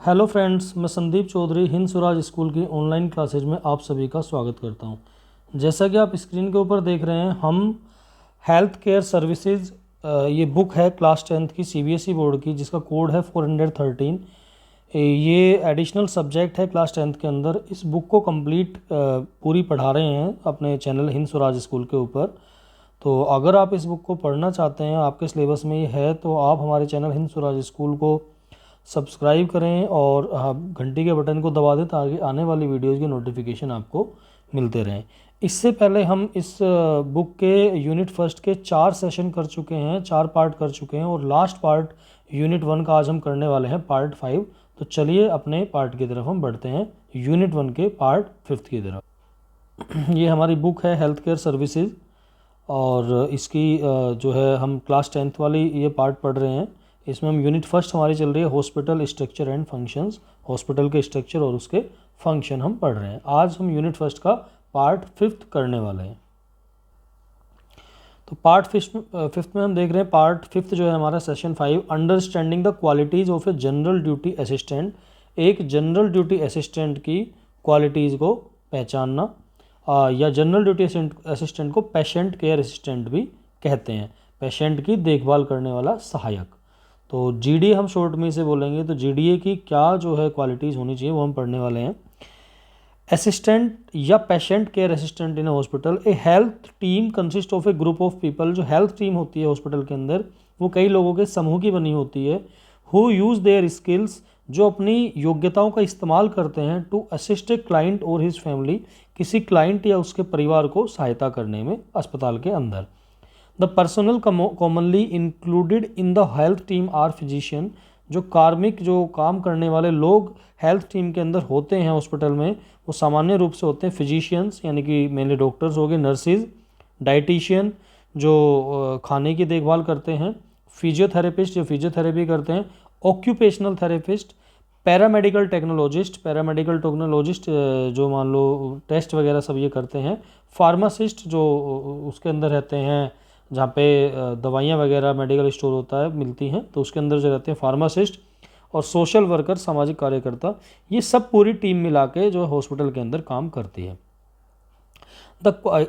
Hello friends, मैं Sandeep Chaudhary Hind Swaraj school की online classes में आप सभी का स्वागत करता हूं। जैसा कि आप स्क्रीन के ऊपर देख रहे हैं, हम हेल्थ केयर सर्विसेज ये बुक है क्लास 10th की सीबीएसई बोर्ड की, जिसका कोड है 413। ये एडिशनल सब्जेक्ट है क्लास 10th के अंदर। इस बुक को कंप्लीट पूरी पढ़ा रहे हैं अपने चैनल हिंद स्वराज स्कूल के ऊपर। तो अगर आप इस बुक को पढ़ना चाहते हैं, आपके सिलेबस में ये है, तो आप हमारे चैनल हिंद स्वराज स्कूल को सब्सक्राइब करें और घंटी के बटन को दबा दें ताकि आने वाली वीडियोज़ की नोटिफिकेशन आपको मिलते रहें। इससे पहले हम इस बुक के यूनिट फर्स्ट के 4 सेशन कर चुके हैं, 4 पार्ट कर चुके हैं और लास्ट पार्ट यूनिट 1 का आज हम करने वाले हैं, पार्ट 5। तो चलिए अपने पार्ट की तरफ हम बढ़ते हैं, यूनिट 1 के पार्ट 5 की तरफ। ये हमारी बुक है हेल्थ केयर सर्विसेज और इसकी जो है हम क्लास 10th वाली ये पार्ट पढ़ रहे हैं। इसमें हम यूनिट फर्स्ट हमारी चल रही है hospital structure and functions. Hospital के स्ट्रक्चर और उसके फंक्शन हम पढ़ रहे हैं। आज हम यूनिट फर्स्ट का पार्ट 5 करने वाले हैं। तो पार्ट 5 में हम देख रहे हैं, पार्ट 5 जो है हमारा session 5, understanding the qualities of a general duty assistant. एक जनरल ड्यूटी असिस्टेंट की क्वालिटीज़ को पहचानना, या जनरल ड्यूटी असिस्टेंट को पेशेंट केयर असिस्टेंट भी कहते हैं, पेशेंट की देखभाल करने वाला सहायक। तो जीडीए हम शॉर्ट में इसे बोलेंगे। तो जीडीए की क्या जो है क्वालिटीज़ होनी चाहिए वो हम पढ़ने वाले हैं। असिस्टेंट या patient care assistant in hospital, A health team consist of A group of people. जो हेल्थ टीम होती है हॉस्पिटल के अंदर, वो कई लोगों के समूह की बनी होती है। हु यूज़ देयर स्किल्स, जो अपनी योग्यताओं का इस्तेमाल करते हैं, टू असिस्ट ए क्लाइंट और हिज फैमिली, किसी क्लाइंट या उसके परिवार को सहायता करने में अस्पताल के अंदर। The personnel commonly included in the health team are physician. जो कार्मिक, जो काम करने वाले लोग हेल्थ टीम के अंदर होते हैं हॉस्पिटल में, वो सामान्य रूप से होते हैं फिजिशियंस, यानी कि मेनली डॉक्टर्स हो गए, नर्सिज, डाइटिशियन जो खाने की देखभाल करते हैं, फिजियोथेरेपिस्ट जो फिजियोथेरेपी करते हैं, ऑक्यूपेशनल थेरेपिस्ट, पैरामेडिकल टेक्नोलॉजिस्ट जो मान लो टेस्ट वगैरह सब ये करते हैं, फार्मासिस्ट जो उसके अंदर रहते हैं जहाँ पे दवाइयाँ वगैरह मेडिकल स्टोर होता है मिलती हैं, तो उसके अंदर जो रहते हैं फार्मासिस्ट, और सोशल वर्कर सामाजिक कार्यकर्ता। ये सब पूरी टीम मिला के जो हॉस्पिटल के अंदर काम करती है।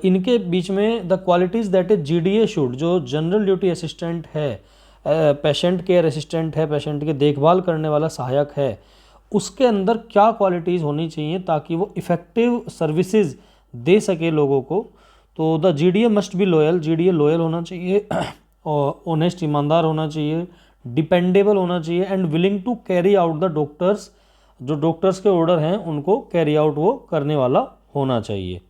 इनके बीच में the qualities that is GDA should, जो जनरल ड्यूटी असिस्टेंट है, पेशेंट केयर असिस्टेंट है, पेशेंट की देखभाल करने वाला सहायक है, उसके अंदर क्या क्वालिटीज़ होनी चाहिए ताकि वो इफ़ेक्टिव सर्विसेज दे सके लोगों को। तो the GDA must be loyal, GDA loyal होना चाहिए, और ऑनेस्ट ईमानदार होना चाहिए, डिपेंडेबल होना चाहिए, and willing to carry out the doctors, जो डॉक्टर्स के ऑर्डर हैं उनको कैरी आउट वो करने वाला होना चाहिए।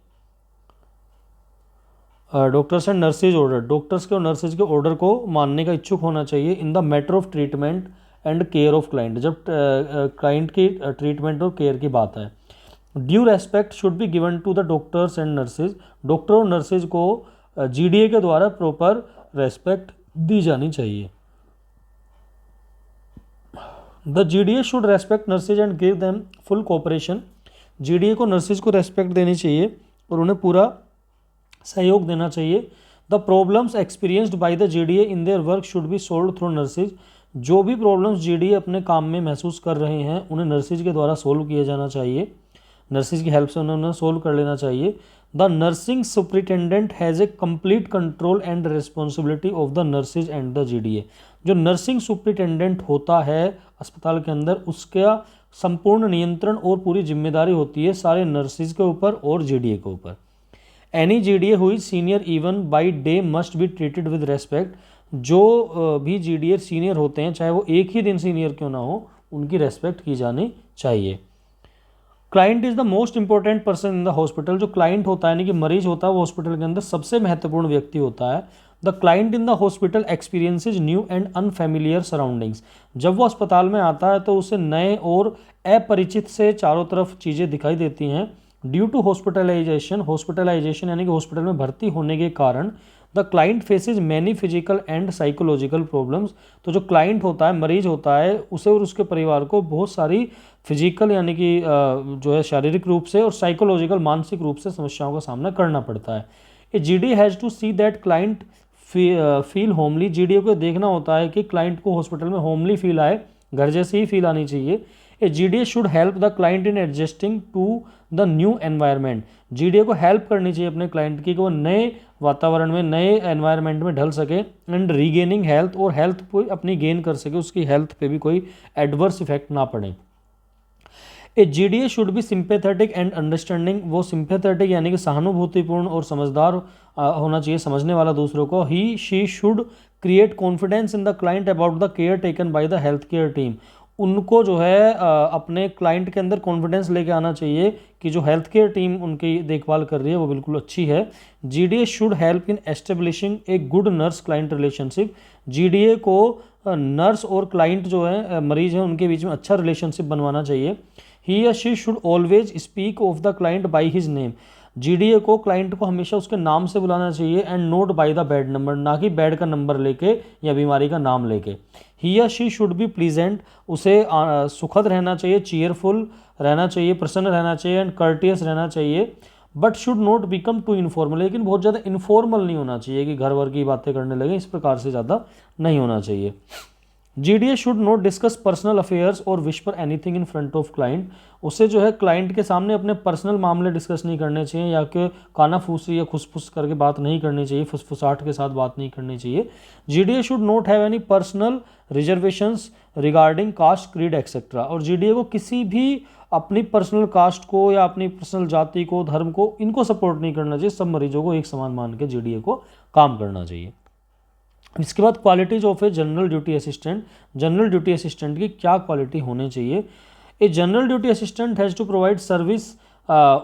Doctors and nurses order, doctors के और नर्सिज के ऑर्डर को मानने का इच्छुक होना चाहिए। In the matter of treatment and care of client, जब क्लाइंट की ट्रीटमेंट और केयर की बात है। Due respect should be given to the doctors and nurses, doctor और नर्सिज को जीडीए के द्वारा प्रॉपर रेस्पेक्ट दी जानी चाहिए। The GDA should respect nurses and give them full cooperation, GDA को नर्सिज को रेस्पेक्ट देनी चाहिए और उन्हें पूरा सहयोग देना चाहिए। The problems experienced by the GDA in their work should be solve through nurses, जो भी प्रॉब्लम्स जीडीए अपने काम में महसूस कर रहे हैं उन्हें नर्सिज के द्वारा सोल्व किया जाना चाहिए, नर्सिज की हेल्प से उन्हें सोल्व कर लेना चाहिए। The nursing superintendent has a complete control and responsibility of the nurses and the GDA, जो नर्सिंग सुपरिटेंडेंट होता है अस्पताल के अंदर, उसका संपूर्ण नियंत्रण और पूरी जिम्मेदारी होती है सारे नर्सिज के ऊपर और जीडीए के ऊपर। एनी जीडीए हुई senior even by day must be treated with respect, जो भी जीडीए सीनियर होते हैं, चाहे वो एक ही दिन सीनियर क्यों ना हो, उनकी रेस्पेक्ट की जानी चाहिए। Client is the most important person in the hospital, जो क्लाइंट होता है यानी कि मरीज होता है, वो हॉस्पिटल के अंदर सबसे महत्वपूर्ण व्यक्ति होता है। The client in the hospital experiences new and unfamiliar surroundings, जब वो अस्पताल में आता है तो उसे नए और अपरिचित से चारों तरफ चीज़ें दिखाई देती हैं। ड्यू टू हॉस्पिटलाइजेशन, हॉस्पिटलाइजेशन यानी कि हॉस्पिटल में भर्ती होने के कारण, the client faces many physical and psychological problems, तो जो क्लाइंट होता है, मरीज होता है, उसे और उसके परिवार को बहुत सारी फिजिकल यानी कि जो है शारीरिक रूप से और साइकोलॉजिकल मानसिक रूप से समस्याओं का सामना करना पड़ता है। A GD has to see that client feel homely, GD को देखना होता है कि क्लाइंट को हॉस्पिटल में होमली फील आए, घर जैसे ही फील आनी चाहिए। A GDA should help the client in adjusting to the new environment. GDA को हेल्प करनी चाहिए अपने क्लाइंट की कि वो नए वातावरण में, नए एनवायरनमेंट में ढल सके, एंड रीगेनिंग हेल्थ, और हेल्थ को अपनी गेन कर सके, उसकी हेल्थ पे भी कोई एडवर्स इफेक्ट ना पड़े। ए GDA should be sympathetic and understanding, वो सिंपेथेटिक यानी कि सहानुभूतिपूर्ण और समझदार होना चाहिए, समझने वाला दूसरों को। He she should create confidence in the client about the care taken by the health care team, उनको जो है अपने क्लाइंट के अंदर कॉन्फिडेंस लेके आना चाहिए कि जो हेल्थ केयर टीम उनकी देखभाल कर रही है वो बिल्कुल अच्छी है। GDA should help in establishing a good nurse client relationship, GDA को नर्स और क्लाइंट जो है मरीज हैं उनके बीच में अच्छा रिलेशनशिप बनवाना चाहिए। ही या she should always speak of the client by his name, GDA को क्लाइंट को हमेशा उसके नाम से बुलाना चाहिए, and note by the bed number, ना कि बेड का नंबर लेके या बीमारी का नाम लेके। ही या शी शुड बी प्लीजेंट, उसे सुखद रहना चाहिए, चीयरफुल रहना चाहिए, प्रसन्न रहना चाहिए, एंड कर्टियस रहना चाहिए, but should not become too informal, लेकिन बहुत ज़्यादा इन्फॉर्मल नहीं होना चाहिए कि घर वर की बातें करने लगे, इस प्रकार से ज़्यादा नहीं होना चाहिए। GDA should not discuss personal affairs और whisper anything in front of client, उसे जो है क्लाइंट के सामने अपने पर्सनल मामले डिस्कस नहीं करने चाहिए, या कि कानाफूसी या खुसफुस करके बात नहीं करनी चाहिए, फुसफुसाहट के साथ बात नहीं करनी चाहिए। GDA should not have any personal reservations regarding caste, creed etcetera, और GDA को किसी भी अपनी पर्सनल कास्ट को या अपनी पर्सनल जाति को, धर्म को, इनको सपोर्ट नहीं करना चाहिए, सब मरीजों को एक समान मान के GDA को काम करना चाहिए। इसके बाद qualities of a general duty assistant, general duty assistant की क्या क्वालिटी होनी चाहिए। A general duty assistant has to provide service,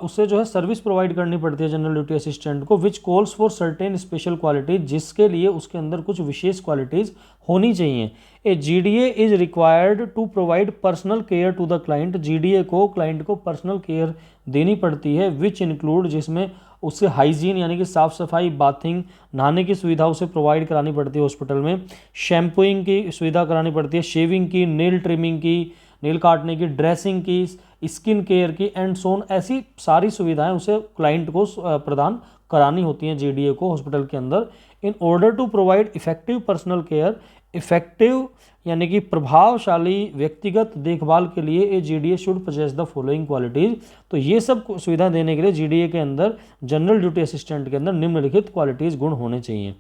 उसे जो है सर्विस प्रोवाइड करनी पड़ती है जनरल ड्यूटी असिस्टेंट को, which calls for certain special qualities, जिसके लिए उसके अंदर कुछ विशेष क्वालिटीज़ होनी चाहिए। A GDA is required to provide personal care to the client, GDA को क्लाइंट को पर्सनल केयर देनी पड़ती है, विच इंक्लूड, जिसमें उससे हाइजीन यानी कि साफ़ सफाई, बाथिंग, नहाने की सुविधा उसे प्रोवाइड करानी पड़ती है हॉस्पिटल में, शैम्पूइंग की सुविधा करानी पड़ती है, शेविंग की, नेल ट्रिमिंग की, नेल काटने की, ड्रेसिंग की, स्किन केयर की, एंड सोन, ऐसी सारी सुविधाएं उसे क्लाइंट को प्रदान करानी होती हैं GDA को हॉस्पिटल के अंदर। In order to provide effective personal care, effective यानी कि प्रभावशाली व्यक्तिगत देखभाल के लिए a GDA should possess the following qualities, तो ये सब सुविधा देने के लिए GDA के अंदर, जनरल ड्यूटी असिस्टेंट के अंदर निम्नलिखित क्वालिटीज़, गुण होने चाहिए।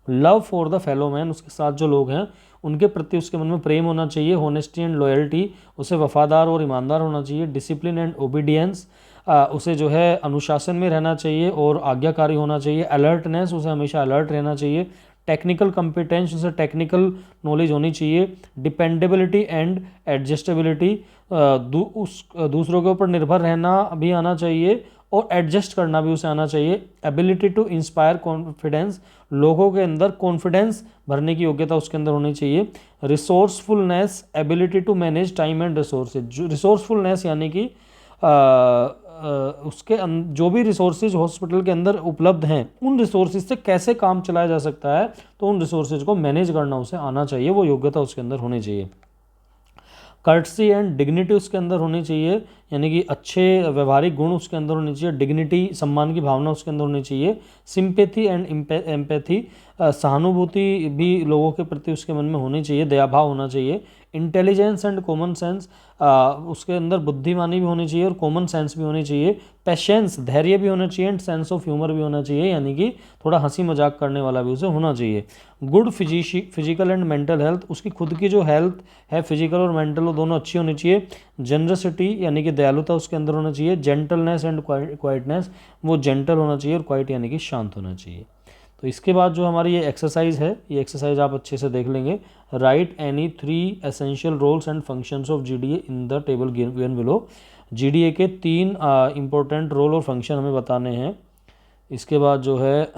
Love for the fellow man, उसके साथ जो लोग हैं उनके प्रति उसके मन में प्रेम होना चाहिए। होनेस्टी एंड लॉयल्टी, उसे वफादार और ईमानदार होना चाहिए। डिसिप्लिन एंड ओबीडियंस, उसे जो है अनुशासन में रहना चाहिए और आज्ञाकारी होना चाहिए। अलर्टनेस, उसे हमेशा अलर्ट रहना चाहिए। टेक्निकल कम्पिटेंस, उसे टेक्निकल नॉलेज होनी चाहिए। डिपेंडेबिलिटी एंड एडजस्टेबिलिटी, दूसरों के ऊपर निर्भर रहना भी आना चाहिए और एडजस्ट करना भी उसे आना चाहिए। एबिलिटी टू इंस्पायर कॉन्फिडेंस, लोगों के अंदर कॉन्फिडेंस भरने की योग्यता उसके अंदर होनी चाहिए। Resourcefulness, ability to manage time and resources, resourcefulness यानी कि उसके जो भी रिसोर्सेज हॉस्पिटल के अंदर उपलब्ध हैं उन रिसोर्सेज से कैसे काम चलाया जा सकता है, तो उन रिसोर्सेज को मैनेज करना उसे आना चाहिए, वो योग्यता उसके अंदर होनी चाहिए। कर्टसी एंड डिग्निटी उसके अंदर होनी चाहिए, यानी कि अच्छे व्यवहारिक गुण उसके अंदर होने चाहिए। डिग्निटी, सम्मान की भावना उसके अंदर होनी चाहिए। सिंपैथी एंड एम्पैथी, सहानुभूति भी लोगों के प्रति उसके मन में होनी चाहिए, दयाभाव होना चाहिए। इंटेलिजेंस एंड कॉमन सेंस, उसके अंदर बुद्धिमानी भी होनी चाहिए और कॉमन सेंस भी होनी चाहिए। पेशेंस, धैर्य भी होना चाहिए, एंड सेंस ऑफ ह्यूमर भी होना चाहिए, यानी कि थोड़ा हंसी मजाक करने वाला भी उसे होना चाहिए। Good physical and mental health, उसकी खुद की जो हेल्थ है फिजिकल और मेंटल वो दोनों अच्छी होनी चाहिए। जनरसिटी यानी कि दयालुता उसके अंदर होना चाहिए। जेंटलनेस एंड क्वाइटनेस, वो जेंटल होना चाहिए और क्वाइट यानी कि शांत होना चाहिए। तो इसके बाद जो हमारी ये एक्सरसाइज है, ये एक्सरसाइज आप अच्छे से देख लेंगे। Write any 3 essential roles and functions of GDA in the table given below. GDA के 3 इंपॉर्टेंट रोल और फंक्शन हमें बताने हैं। इसके बाद जो है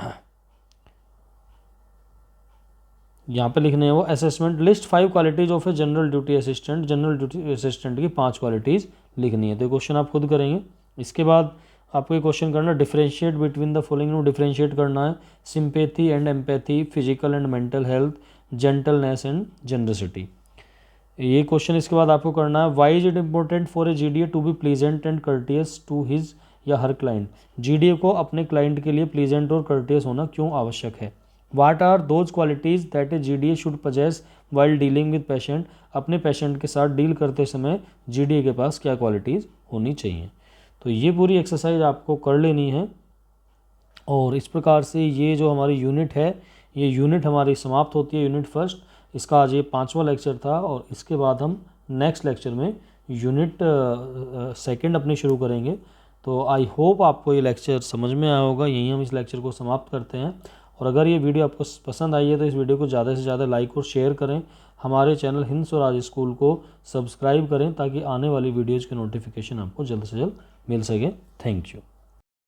यहाँ पे लिखने हैं वो assessment list 5 qualities of a general duty assistant, general duty assistant की 5 क्वालिटीज़ लिखनी है। तो क्वेश्चन आप खुद करेंगे। इसके बाद आपको ये क्वेश्चन करना differentiate between the following, differentiate करना है। Sympathy and empathy, physical and mental health, gentleness and generosity, ये क्वेश्चन इसके बाद आपको करना है। Why is it important for a GDA to be pleasant and courteous to his या हर क्लाइंट, GDA को अपने क्लाइंट के लिए प्लीजेंट और कर्टियस होना क्यों आवश्यक है। What are those qualities that a GDA should possess while dealing with patient, अपने पेशेंट के साथ डील करते समय जीडीए के पास क्या क्वालिटीज़ होनी चाहिए। तो ये पूरी एक्सरसाइज आपको कर लेनी है। और इस प्रकार से ये जो हमारी यूनिट है, ये यूनिट हमारी समाप्त होती है, यूनिट फर्स्ट। इसका आज ये 5वां लेक्चर था और इसके बाद हम नेक्स्ट लेक्चर में यूनिट सेकंड अपनी शुरू करेंगे। तो आई होप आपको ये लेक्चर समझ में आया होगा। यहीं हम इस लेक्चर को समाप्त करते हैं। और अगर ये वीडियो आपको पसंद आई है तो इस वीडियो को ज़्यादा से ज़्यादा लाइक और शेयर करें। हमारे चैनल हिंद स्वराज स्कूल को सब्सक्राइब करें ताकि आने वाली वीडियोज़ के नोटिफिकेशन आपको जल्द से जल्द मिल सके। Thank you.